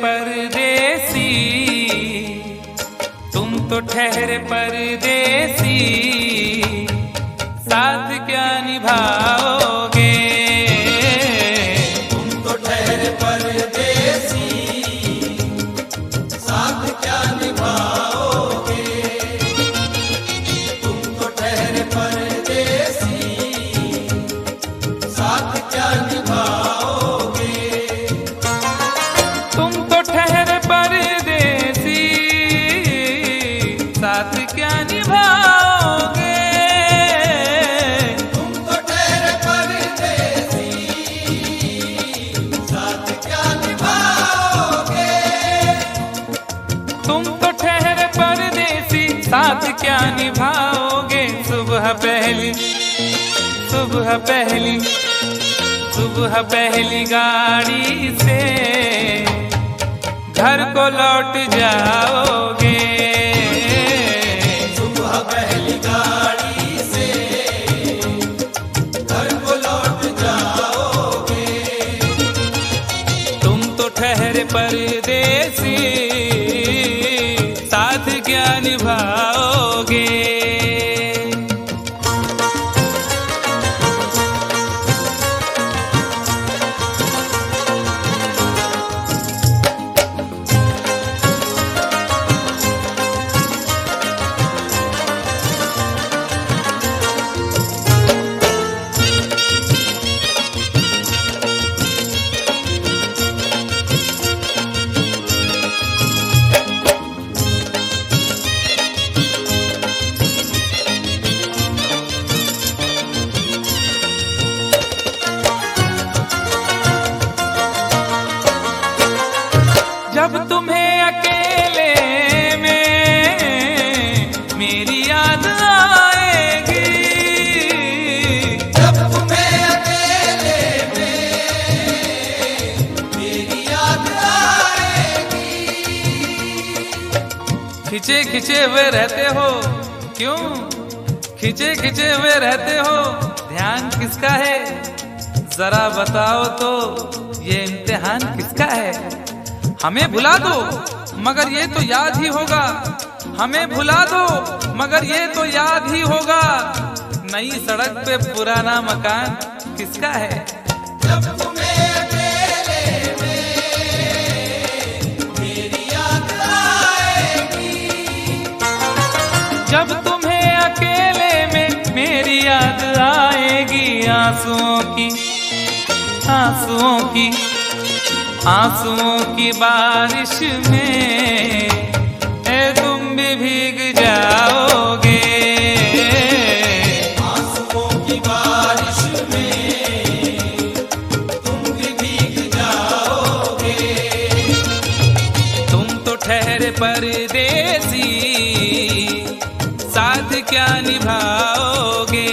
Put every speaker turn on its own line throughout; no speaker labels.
परदेसी, तुम तो ठहरे परदेसी, साथ क्या निभाओगे?
तुम तो ठहरे परदेसी, साथ क्या निभाओगे? तुम तो ठहरे परदेसी, साथ क्या निभाओगे?
तुम तो ठहरे परदेसी, साथ क्या निभाओगे?
तुम तो ठहरे परदेसी, साथ क्या निभाओगे?
तुम तो ठहरे परदेसी, साथ क्या निभाओगे? सुबह पहली, सुबह पहली, सुबह पहली गाड़ी से घर को लौट जाओगे।
सुबह पहली गाड़ी से घर को लौट जाओगे।
तुम तो ठहरे परदेसी, साथ क्या निभाओगे? जब तुम्हें अकेले में मेरी याद आएगी,
जब तुम्हें अकेले में मेरी याद आएगी।
खिंचे खिंचे हुए रहते हो क्यों? खिंचे खिंचे हुए रहते हो, ध्यान किसका है? जरा बताओ तो, ये इम्तिहान किसका है? हमें भुला दो मगर ये तो याद ही होगा, हमें भुला दो मगर ये तो याद ही होगा। नई सड़क पे पुराना मकान किसका है?
जब तुम्हें अकेले में मेरी याद आएगी।
जब तुम्हें अकेले में मेरी याद आएगी, आंसुओं की, आंसुओं की, आंसुओं की बारिश में तुम भी भीग जाओगे।
आंसुओं की बारिश में तुम भी भीग जाओगे।
तुम तो ठहरे परदेसी, साथ क्या निभाओगे?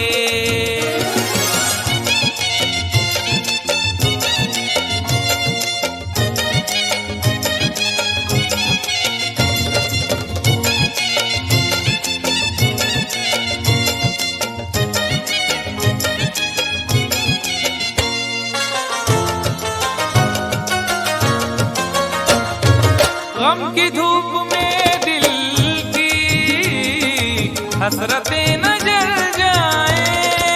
गम की धूप में दिल की हसरतें न जल जाएं।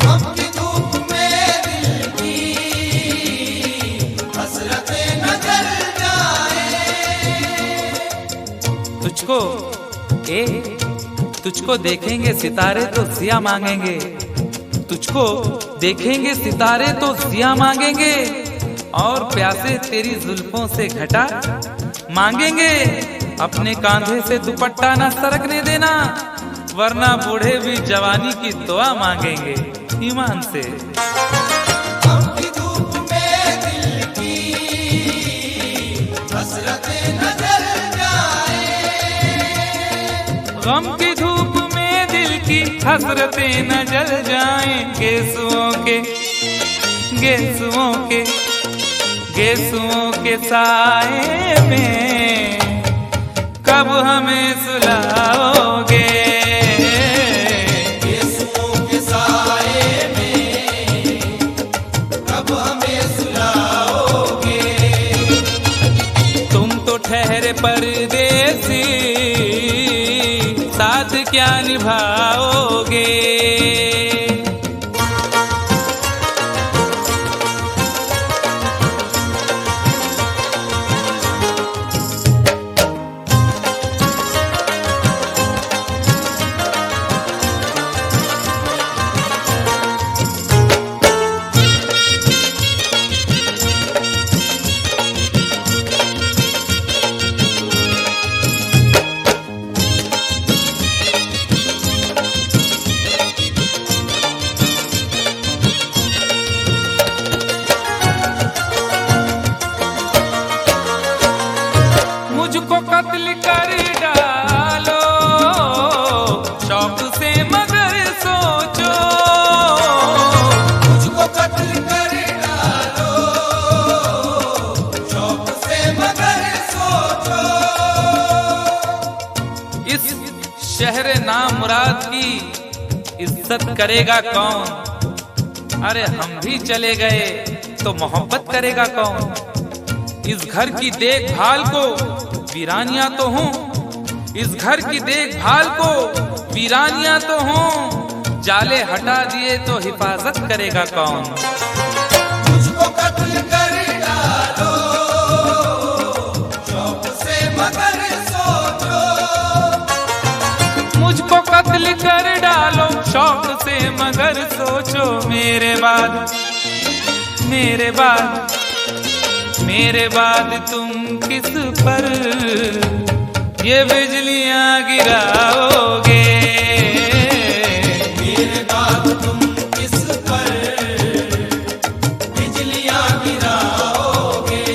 गम की धूप में दिल की हसरतें न जल जाएं।
तुझको तुझको देखेंगे सितारे तो सिया मांगेंगे, तुझको देखेंगे सितारे तो सिया मांगेंगे, और प्यासे तेरी जुल्फों से घटा मांगेंगे। अपने कांधे से दुपट्टा न सरकने देना, वरना बूढ़े भी जवानी की दुआ मांगेंगे ईमान से।
गम की धूप में दिल की हसरतें न जल जाएं।
गम की धूप में दिल की हसरतें न जल जाएं। गेसुओं के, गेसुओं के, गेसुओं के साए में कब हमें सुलाओगे?
गेसुओं के साए में कब हमें सुलाओगे?
इज्जत करेगा कौन? अरे हम भी चले गए तो मोहब्बत करेगा कौन? इस घर की देखभाल को वीरानियां तो हूँ, इस घर की देखभाल को वीरानियां तो हूँ, जाले हटा दिए तो हिफाजत करेगा कौन?
मुझको कत्ल कर डालो शौक से मगर सोचो,
मुझको कत्ल कर डालो शौक से मगर सोचो, मेरे बाद तुम किस पर ये बिजलियां गिराओगे?
मेरे बाद तुम किस पर बिजलियां गिराओगे?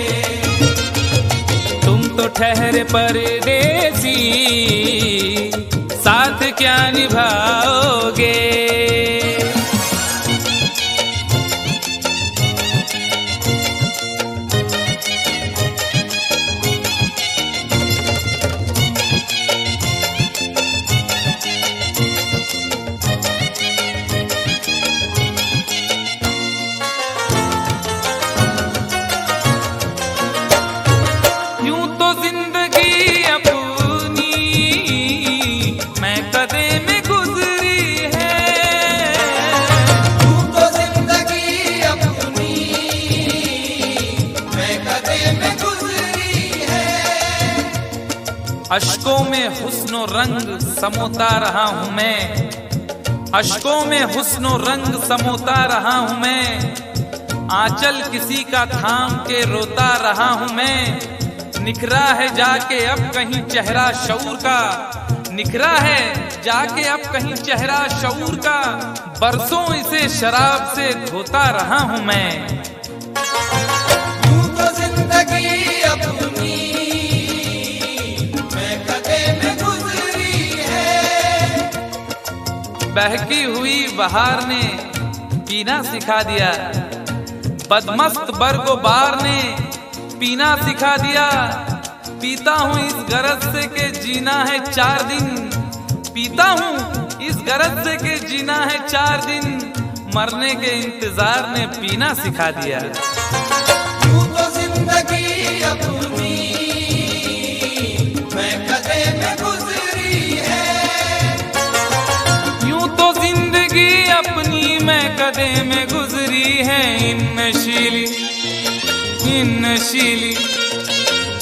तुम तो ठहरे परदेसी, साथ क्या निभाओगे? अश्कों में हुस्नो रंग समोता रहा हूं मैं, अश्कों में हुस्नो रंग समोता रहा हूं मैं, आंचल किसी का थाम के रोता रहा हूं मैं। निखरा है जाके अब कहीं चेहरा शऊर का, निखरा है जाके अब कहीं चेहरा शऊर का, बरसों इसे शराब से धोता रहा हूं मैं।
यूं तो जिंदगी अपनी मैं कदे में गुजरी है,
बहकी हुई बहार ने पीना सिखा दिया, बदमस्त बरगो बार ने पीना सिखा दिया। पीता हूँ इस गरज से के जीना है 4 दिन, पीता हूँ इस गरज से के जीना है 4 दिन, मरने के इंतजार ने पीना सिखा दिया।
यूं तो जिंदगी अपनी मैं कदे में गुजरी है,
यूं तो जिंदगी अपनी मैं कदे में गुजरी है।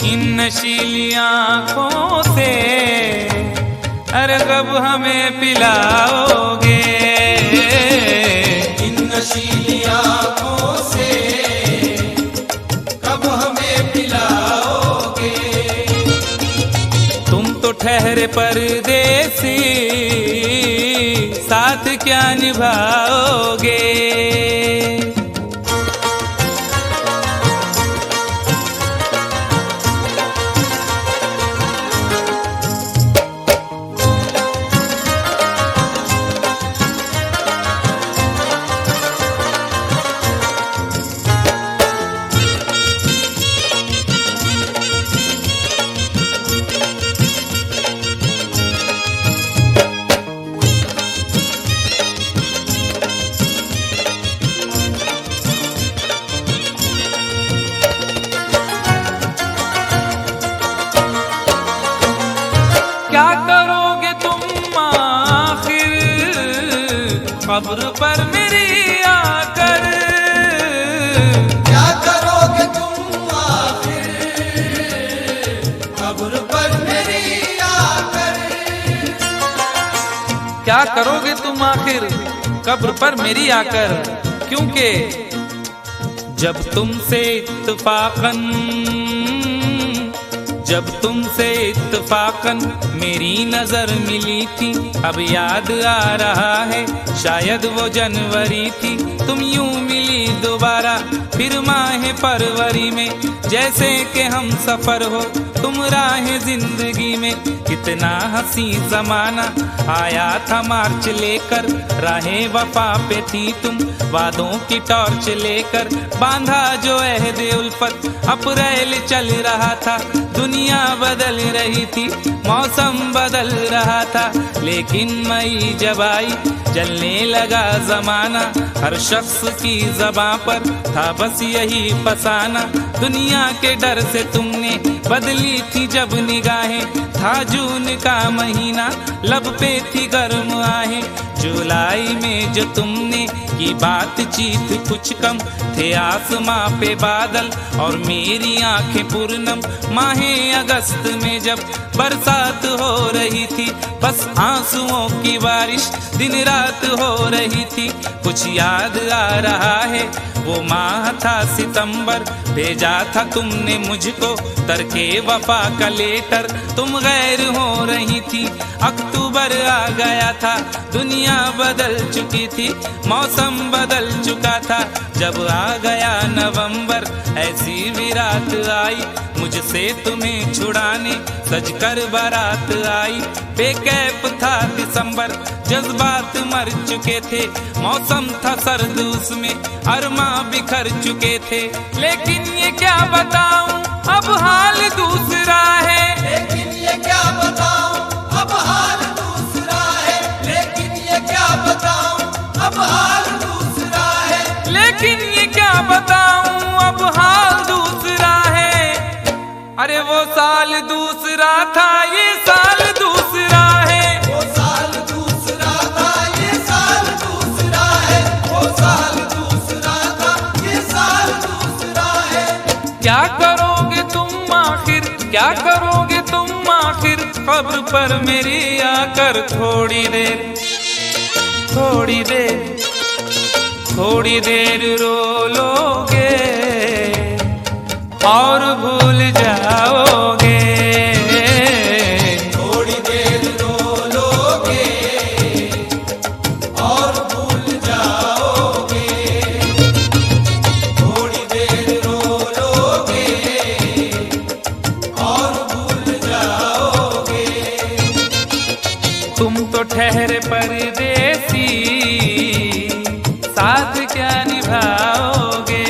इन नशीली आँखों से अरे कब हमें पिलाओगे?
इन नशीली आँखों से कब हमें पिलाओगे?
तुम तो ठहरे परदेसी, साथ क्या निभाओगे? क्या करोगे तुम आखिर कब्र पर मेरी आकर?
क्या करोगे तुम आखिर कब्र पर मेरी आकर?
क्या करोगे तुम आखिर कब्र पर मेरी आकर? क्योंकि जब तुमसे इत्तफाकन मेरी नजर मिली थी, अब याद आ रहा है शायद वो जनवरी थी। तुम यूं मिली दोबारा फिर माह फरवरी में, जैसे कि हम सफर हो तुम राह जिंदगी में। कितना हंसी जमाना आया था मार्च लेकर, राहे वफा पे थी तुम वादों की टॉर्च लेकर। बांधा जो अहद उल्फत अप्रैल चल रहा था, दुनिया बदल रही थी, मौसम बदल रहा था, लेकिन मई जब आई जलने लगा जमाना। हर शख्स की ज़बां पर था बस यही फसाना। दुनिया के डर से तुमने बदली थी जब निगाहें, था जून का महीना, लब पे थी गर्म आहें। जुलाई में जो तुमने की बातचीत कुछ कम, थे आसमां पे बादल और मेरी आंखें पूर्णम। माहे अगस्त में जब बरसात हो रही थी, बस आंसुओं की बारिश दिन रात हो रही थी। कुछ याद आ रहा है वो माह था सितंबर, भेजा था तुमने मुझको तरके वफा का लेटर। तुम गैर हो रही थी, अक्टूबर आ गया था, दुनिया बदल चुकी थी, मौसम बदल चुका था। जब आ गया नवंबर, ऐसी भी रात आई मुझसे तुम्हें छुड़ाने, सजकर बारात आई। बेकैफ था दिसंबर, जज्बात मर चुके थे, मौसम था सर्द उसमें अरमा बिखर चुके थे। लेकिन ये क्या बताऊं अब हाल दूसरा है,
लेकिन ये क्या बताऊं अब हाल दूसरा है, लेकिन ये क्या बताऊं अब हाल दूसरा है,
लेकिन ये क्या बताऊं अब हाल दूसरा है। अरे वो साल दूसरा था, ये साल दूसरा है,
वो साल दूसरा था, ये साल दूसरा है, वो साल दूसरा था, ये साल दूसरा है।
क्या करोगे तुम आखिर, क्या करोगे तुम आखिर, कब्र पर मेरी आकर थोड़ी देर, थोड़ी देर, थोड़ी देर रो लोगे और भूल जाओगे।
थोड़ी देर रो लोगे और भूल जाओगे, थोड़ी देर रो लोगे और भूल जाओगे।
तुम तो ठहरे परदेसी, साथ क्या निभाओगे।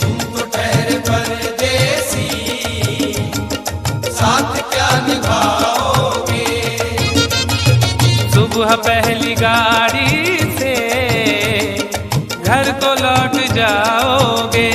तुम तो ठहरे परदेसी, साथ क्या निभाओगे।
सुबह पहली गाड़ी से घर को लौट जाओगे।